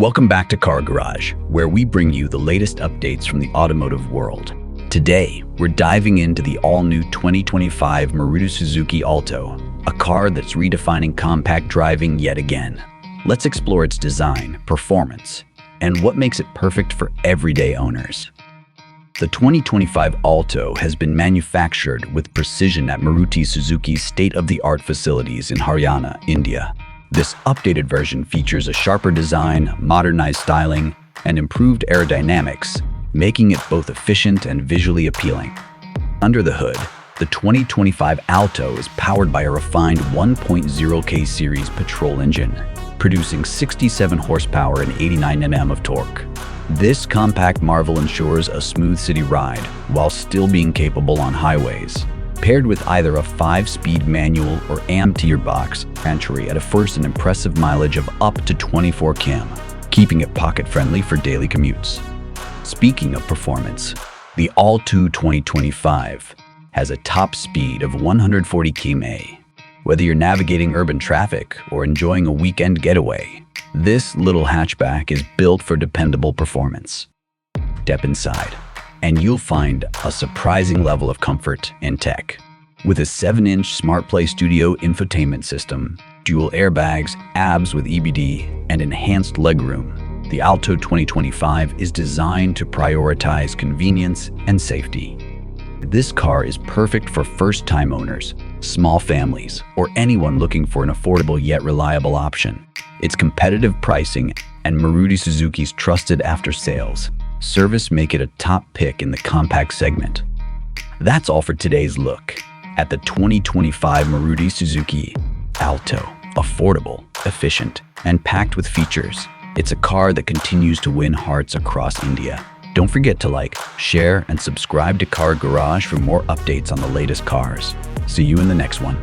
Welcome back to Car Garage, where we bring you the latest updates from the automotive world. Today, we're diving into the all-new 2025 Maruti Suzuki Alto, a car that's redefining compact driving yet again. Let's explore its design, performance, and what makes it perfect for everyday owners. The 2025 Alto has been manufactured with precision at Maruti Suzuki's state-of-the-art facilities in Haryana, India. This updated version features a sharper design, modernized styling, and improved aerodynamics, making it both efficient and visually appealing. Under the hood, the 2025 Alto is powered by a refined 1.0K series petrol engine, producing 67 horsepower and 89 Nm of torque. This compact marvel ensures a smooth city ride while still being capable on highways. Paired with either a 5-speed manual or AM gearbox, entry at an impressive mileage of up to 24 km, keeping it pocket-friendly for daily commutes. Speaking of performance, the Alto 2025 has a top speed of 140 km/h. Whether you're navigating urban traffic or enjoying a weekend getaway, this little hatchback is built for dependable performance. Step inside, and you'll find a surprising level of comfort and tech. With a 7-inch SmartPlay Studio infotainment system, dual airbags, ABS with EBD, and enhanced legroom, the Alto 2025 is designed to prioritize convenience and safety. This car is perfect for first-time owners, small families, or anyone looking for an affordable yet reliable option. Its competitive pricing and Maruti Suzuki's trusted after-sales service make it a top pick in the compact segment. That's all for today's look at the 2025 Maruti Suzuki Alto. Affordable, efficient, and packed with features, it's a car that continues to win hearts across India. Don't forget to like, share, and subscribe to Car Garage for more updates on the latest cars. See you in the next one.